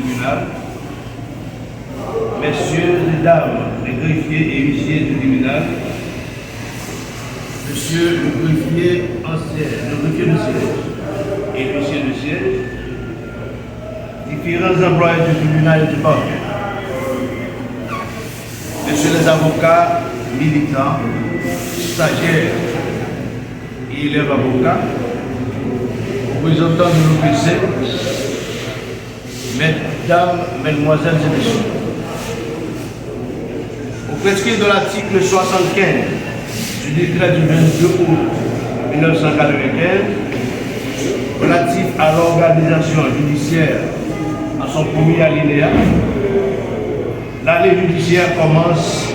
tribunal, messieurs et dames, les greffiers et huissiers du tribunal, monsieur le greffier ancien, le greffier de siège et l'huissier de siège, différents employés du tribunal et du parquet, messieurs les avocats, militants, stagiaires et élèves avocats, représentants de l'OPC, mesdames, mesdemoiselles et messieurs. Au prescrit de l'article 75 du décret du 22 août 1995 relatif à l'organisation judiciaire en son premier alinéa, l'année judiciaire commence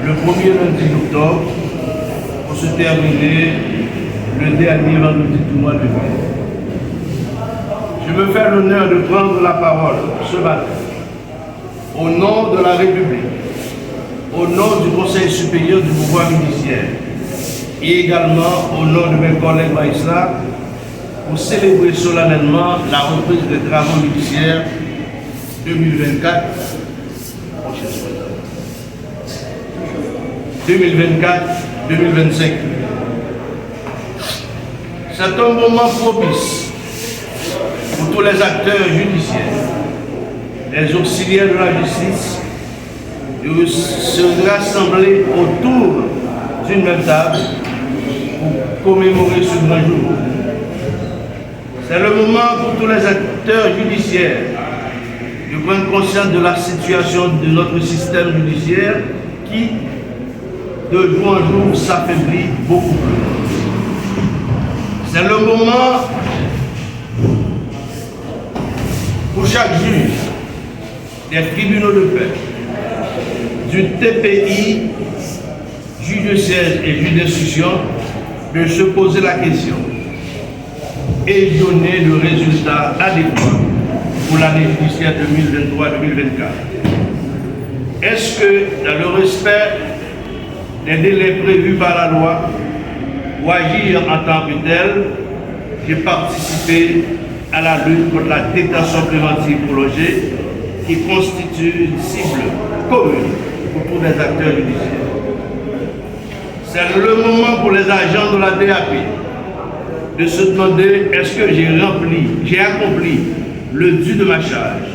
le premier lundi d'octobre pour se terminer le dernier vendredi du mois de mai. Je me fais l'honneur de prendre la parole ce matin au nom de la République, au nom du Conseil supérieur du pouvoir judiciaire et également au nom de mes collègues magistrats pour célébrer solennellement la reprise des travaux judiciaires 2024-2025. C'est un moment propice pour tous les acteurs judiciaires, les auxiliaires de la justice, de se rassembler autour d'une même table pour commémorer ce grand jour. C'est le moment pour tous les acteurs judiciaires de prendre conscience de la situation de notre système judiciaire qui, de jour en jour, s'affaiblit beaucoup plus. C'est le moment pour chaque juge des tribunaux de paix, du TPI, juge de siège et juge d'instruction, de se poser la question et donner le résultat adéquat pour l'année judiciaire 2023-2024. Est-ce que, dans le respect des délais prévus par la loi, ou agir en tant que tel, j'ai participé à la lutte contre la détention préventive prolongée qui constitue une cible commune pour tous les acteurs judiciaires. C'est le moment pour les agents de la DAP de se demander est-ce que j'ai accompli le dû de ma charge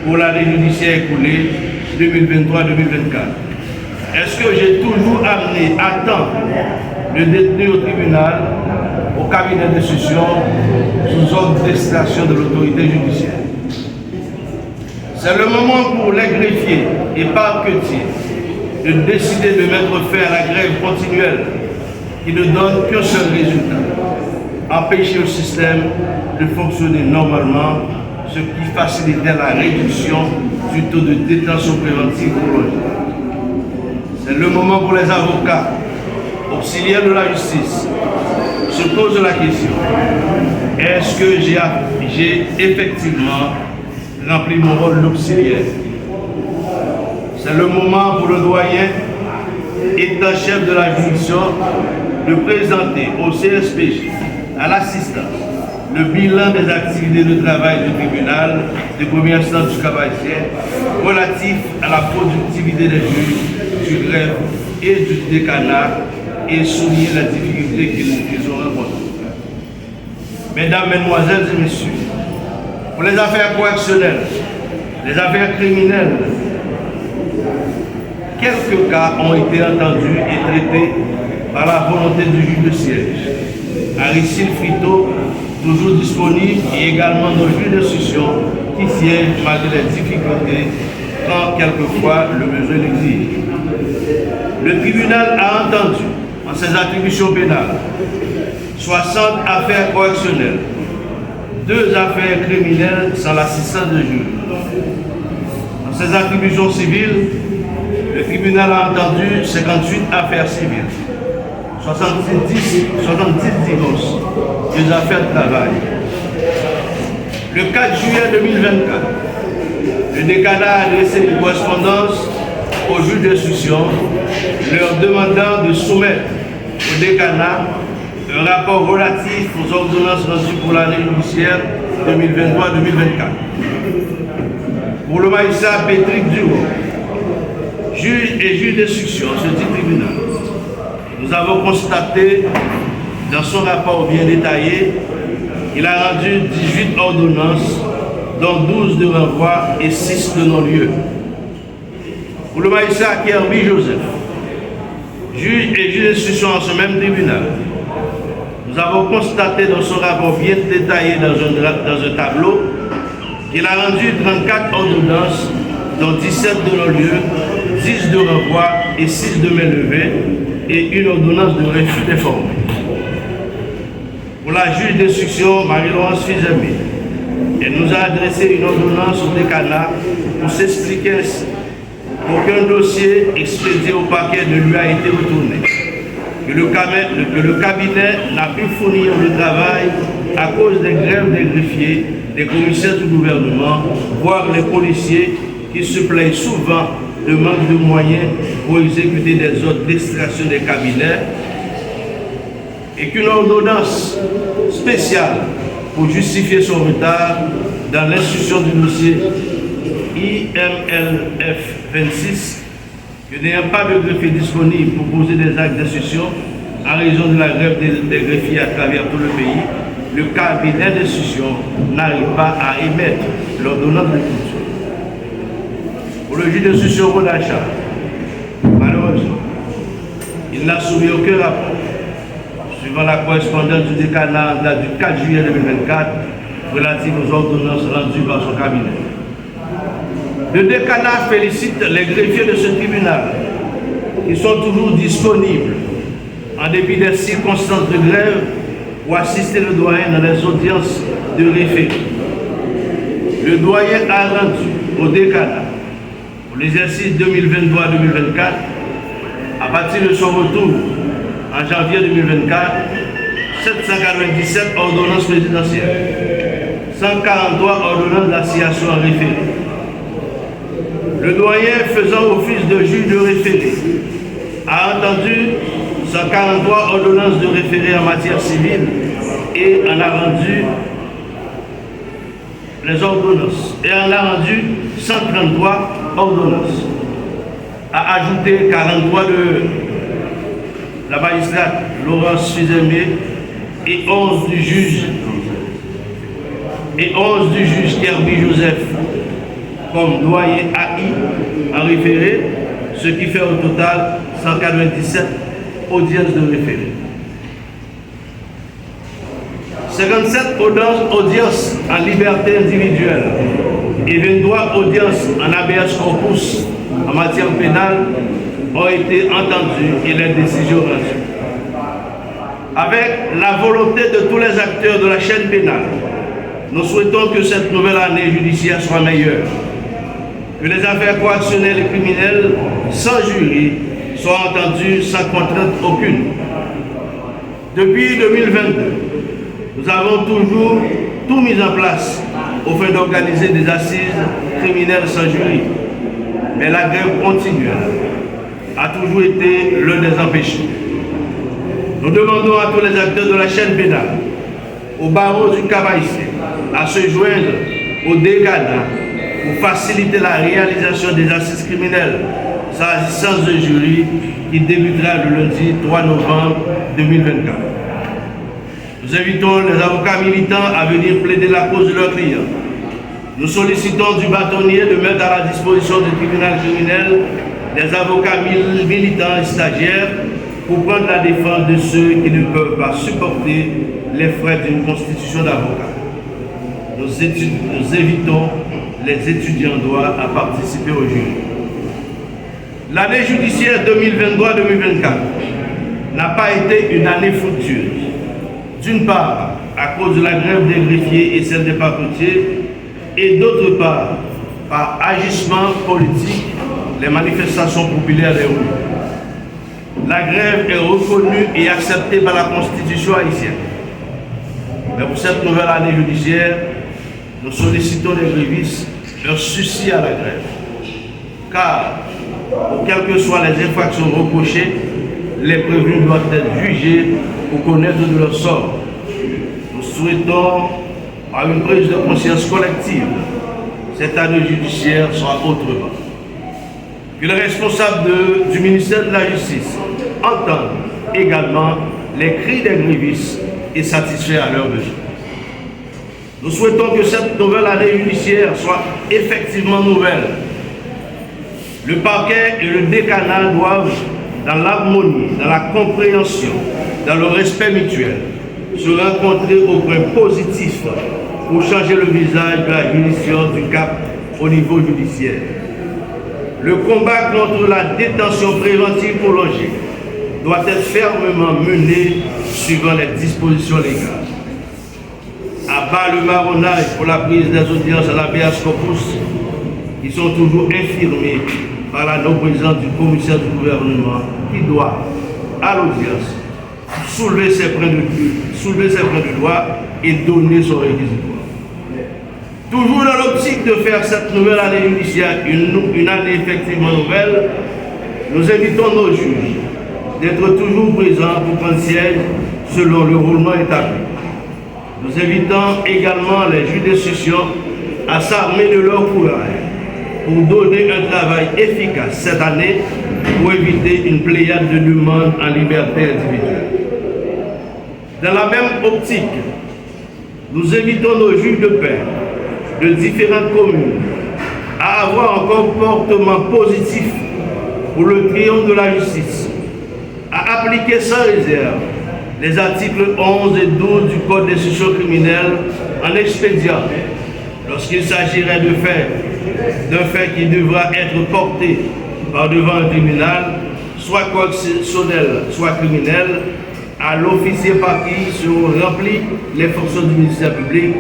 pour l'année judiciaire écoulée 2023-2024. Est-ce que j'ai toujours amené à temps le détenu au tribunal, au cabinet d'instruction, sous ordre d'extraction de l'autorité judiciaire? C'est le moment pour les greffiers et parquetiers de décider de mettre fin à la grève continuelle qui ne donne qu'un seul résultat: empêcher le système de fonctionner normalement, ce qui facilitait la réduction du taux de détention préventive prolongée. C'est le moment pour les avocats, auxiliaires de la justice, se pose la question: est-ce que j'ai effectivement rempli mon rôle d'auxiliaire? C'est le moment pour le doyen, étant chef de la juridiction, de présenter au CSPJ, à l'assistance, le bilan des activités de travail du tribunal de première instance du Cap-Haïtien relatif à la productivité des juges, du greffe et du décanat et souligner les difficultés qu'ils ont rencontrées. Mesdames, Mesdemoiselles et Messieurs, pour les affaires correctionnelles, les affaires criminelles, quelques cas ont été entendus et traités par la volonté du juge de siège. Aristide Frito, toujours disponible, et également nos juges d'instruction qui siègent malgré les difficultés quand quelquefois le besoin l'exige. Le tribunal a entendu, en ses attributions pénales, 60 affaires correctionnelles, 2 affaires criminelles sans l'assistance de juge. Dans ses attributions civiles, le tribunal a entendu 58 affaires civiles, 70 divorces, 2 affaires de travail. Le 4 juillet 2024, le décanat a adressé une correspondance aux juges d'instruction, leur demandant de soumettre au décanat un rapport relatif aux ordonnances rendues pour l'année judiciaire 2023-2024. Pour le magistrat Patrick Duro, juge et juge d'instruction à ce dit tribunal, nous avons constaté dans son rapport bien détaillé qu'il a rendu 18 ordonnances, dont 12 de renvoi et 6 de non-lieu. Pour le magistrat Kirby Joseph, juge et juge d'instruction en ce même tribunal, nous avons constaté dans son rapport bien détaillé dans un tableau qu'il a rendu 34 ordonnances, dont 17 de non-lieu, 10 de renvoi et 6 de main levée, et une ordonnance de refus d'informer. Pour la juge d'instruction Marie-Laurence Fils-Aimé, elle nous a adressé une ordonnance au décanat pour s'expliquer ainsi qu'aucun dossier expédié au parquet ne lui a été retourné, que le cabinet n'a pu fournir le travail à cause des grèves des greffiers, des commissaires du gouvernement, voire les policiers qui se plaignent souvent de manque de moyens pour exécuter des ordres d'extraction des cabinets, et qu'une ordonnance spéciale pour justifier son retard dans l'instruction du dossier IMLF 26, que n'ayant pas de greffier disponible pour poser des actes d'instruction en raison de la grève des greffiers à travers tout le pays, le cabinet d'instruction n'arrive pas à émettre l'ordonnance de culture. Pour le juge d'instruction Rodachat, malheureusement, il n'a soumis aucun rapport suivant la correspondance du décanat du 4 juillet 2024 relative aux ordonnances rendues par son cabinet. Le décanat félicite les greffiers de ce tribunal qui sont toujours disponibles en dépit des circonstances de grève pour assister le doyen dans les audiences de référé. Le doyen a rendu au décanat pour l'exercice 2023-2024, à partir de son retour en janvier 2024, 797 ordonnances présidentielles, 143 ordonnances d'assignation en référé. Le doyen faisant office de juge de référé a entendu 143 ordonnances de référé en matière civile et en a rendu les ordonnances et en a rendu 133 ordonnances. A ajouté 43 de la magistrate Laurence Fils-Aimé et 11 du juge Kirby Joseph comme doyen AI en référé, ce qui fait au total 197 audiences de référé. 57 audiences en liberté individuelle et 23 audiences en habeas corpus en matière pénale ont été entendues et les décisions rendues. Avec la volonté de tous les acteurs de la chaîne pénale, nous souhaitons que cette nouvelle année judiciaire soit meilleure, que les affaires correctionnelles et criminelles sans jury soient entendues sans contrainte aucune. Depuis 2022, nous avons toujours tout mis en place au fin d'organiser des assises criminelles sans jury. Mais la grève continuelle a toujours été l'un des empêchés. Nous demandons à tous les acteurs de la chaîne pénale, au barreau du Cap-Haïtien, à se joindre au décanat pour faciliter la réalisation des assises criminelles sans assistance de jury qui débutera le lundi 3 novembre 2024. Nous invitons les avocats militants à venir plaider la cause de leurs clients. Nous sollicitons du bâtonnier de mettre à la disposition du tribunal criminel des avocats militants et stagiaires pour prendre la défense de ceux qui ne peuvent pas supporter les frais d'une constitution d'avocat. Nous invitons les étudiants en droit à participer au jury. L'année judiciaire 2023-2024 n'a pas été une année fructueuse. D'une part, à cause de la grève des greffiers et celle des papetiers, et d'autre part, par agissement politique, les manifestations populaires des rues. La grève est reconnue et acceptée par la Constitution haïtienne. Mais pour cette nouvelle année judiciaire, nous sollicitons les grévistes leur souci à la grève. Car, pour quelles que soient les infractions reprochées, les prévenus doivent être jugés pour connaître de leur sort. Nous souhaitons, par une prise de conscience collective, cette année judiciaire soit autrement. Que les responsables du ministère de la Justice entendent également les cris des grévistes et satisfaits à leurs besoins. Nous souhaitons que cette nouvelle année judiciaire soit effectivement nouvelle. Le parquet et le décanat doivent, dans l'harmonie, dans la compréhension, dans le respect mutuel, se rencontrer au point positif pour changer le visage de la juridiction du Cap au niveau judiciaire. Le combat contre la détention préventive prolongée doit être fermement mené suivant les dispositions légales. À bas le marronnage pour la prise des audiences à l'habeas corpus, qui sont toujours infirmés par la non-présence du commissaire du gouvernement qui doit, à l'audience, soulever ses points de droit et donner son réquisitoire. Toujours dans l'optique de faire cette nouvelle année judiciaire une année effectivement nouvelle, nous invitons nos juges d'être toujours présents pour prendre siège selon le roulement établi. Nous invitons également les juges d'instruction à s'armer de leur courage pour donner un travail efficace cette année pour éviter une pléiade de demandes en liberté individuelle. Dans la même optique, nous invitons nos juges de paix de différentes communes à avoir un comportement positif pour le triomphe de la justice, à appliquer sans réserve les articles 11 et 12 du Code d'instruction criminelle en expédiant, lorsqu'il s'agirait d'un fait qui devra être porté par devant un tribunal, soit correctionnel, soit criminel, à l'officier par qui seront remplis les fonctions du ministère public,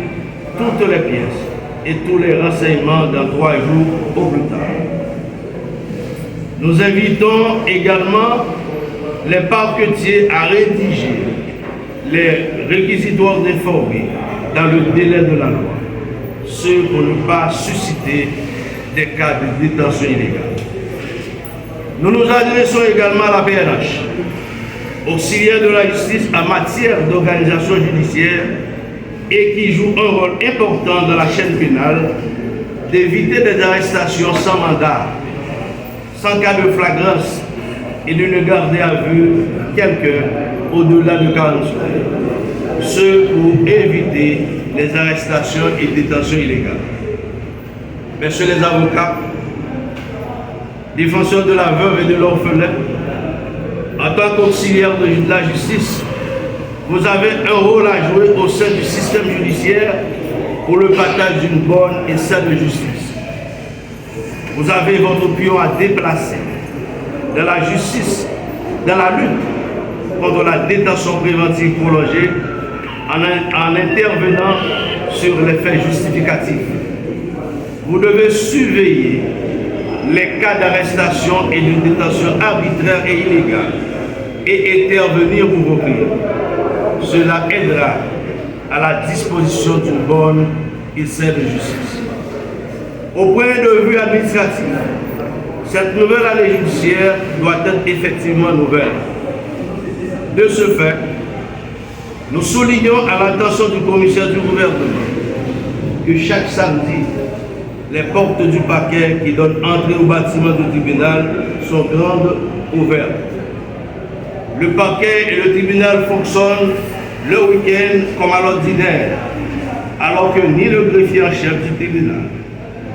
toutes les pièces et tous les renseignements dans 3 jours au plus tard. Nous invitons également les parquetiers à rédiger les réquisitoires d'informer dans le délai de la loi, ce pour ne pas susciter des cas de détention illégale. Nous nous adressons également à la PNH, auxiliaire de la justice en matière d'organisation judiciaire et qui joue un rôle important dans la chaîne pénale, d'éviter des arrestations sans mandat, sans cas de flagrance et de ne garder à vue quelqu'un au-delà de 40 jours. Ce pour éviter les arrestations et détentions illégales. Messieurs les avocats, défenseurs de la veuve et de l'orphelin, en tant qu'auxiliaire de la justice, vous avez un rôle à jouer au sein du système judiciaire pour le partage d'une bonne et saine justice. Vous avez votre pion à déplacer dans la justice, dans la lutte contre la détention préventive prolongée, en intervenant sur les faits justificatifs. Vous devez surveiller les cas d'arrestation et de détention arbitraire et illégale et intervenir pour vos clients. Cela aidera à la disposition d'une bonne et saine justice. Au point de vue administratif, cette nouvelle année judiciaire doit être effectivement nouvelle. De ce fait, nous soulignons à l'attention du commissaire du gouvernement que chaque samedi, les portes du parquet qui donnent entrée au bâtiment du tribunal sont grandes ouvertes. Le parquet et le tribunal fonctionnent le week-end comme à l'ordinaire, alors que ni le greffier en chef du tribunal,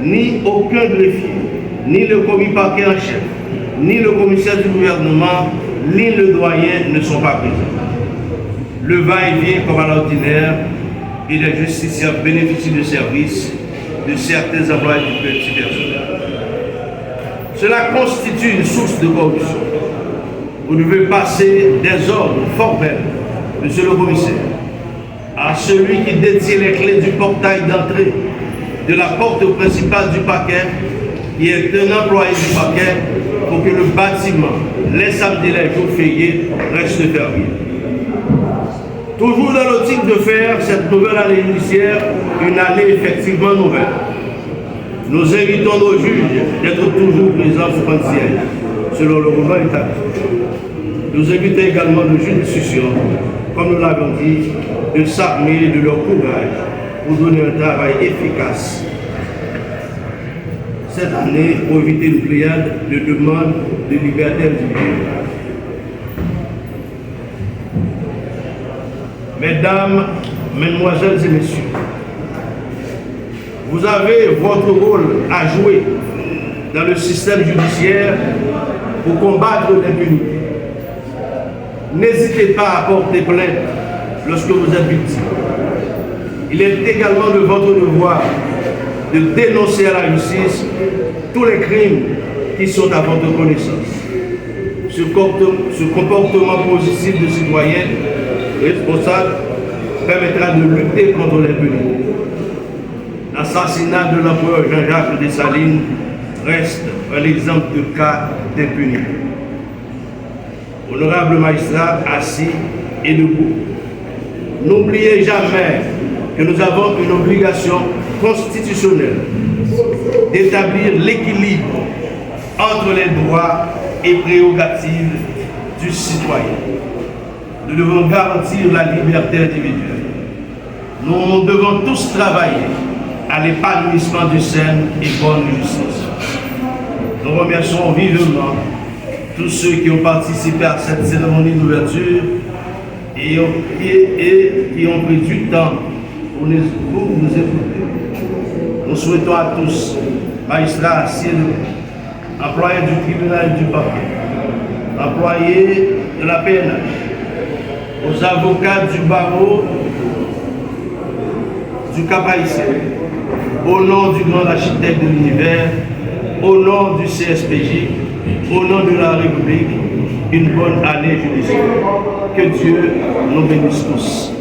ni aucun greffier, ni le commis parquet en chef, ni le commissaire du gouvernement, ni le doyen ne sont pas présents. Le va-et-vient comme à l'ordinaire et les justiciables bénéficient de services de certains employés du petit personnel. Cela constitue une source de corruption. Vous devez passer des ordres formels, monsieur le commissaire, à celui qui détient les clés du portail d'entrée de la porte principale du parquet, qui est un employé du parquet, pour que le bâtiment, les samedis et les jours fériés, reste fermé. Toujours dans l'optique de faire cette nouvelle année judiciaire une année effectivement nouvelle, nous invitons nos juges d'être toujours présents pour prendre siège, selon le roulement établi. Nous invitons également nos juges d'instruction, comme nous l'avons dit, de s'armer de leur courage pour donner un travail efficace cette année pour éviter une pléiade de demandes de liberté individuelle. Mesdames, Mesdemoiselles et Messieurs, vous avez votre rôle à jouer dans le système judiciaire pour combattre l'impunité. N'hésitez pas à porter plainte lorsque vous êtes victime. Il est également de votre devoir de dénoncer à la justice tous les crimes qui sont à votre connaissance. Ce comportement positif de citoyen responsable permettra de lutter contre l'impunité. L'assassinat de l'empereur Jean-Jacques Dessalines reste un exemple de cas d'impunité. Honorable magistrat assis et debout, n'oubliez jamais que nous avons une obligation constitutionnelle d'établir l'équilibre entre les droits et prérogatives du citoyen. Nous devons garantir la liberté individuelle. Nous devons tous travailler à l'épanouissement de saine et bonne justice. Nous remercions vivement tous ceux qui ont participé à cette cérémonie d'ouverture et qui ont pris du temps pour nous écouter. Nous souhaitons à tous, magistrats assis, employés du tribunal du parquet, employés de la PNH, aux avocats du barreau du Cap-Haïtien, au nom du grand architecte de l'univers, au nom du CSPJ, au nom de la République, une bonne année judiciaire. Que Dieu nous bénisse tous.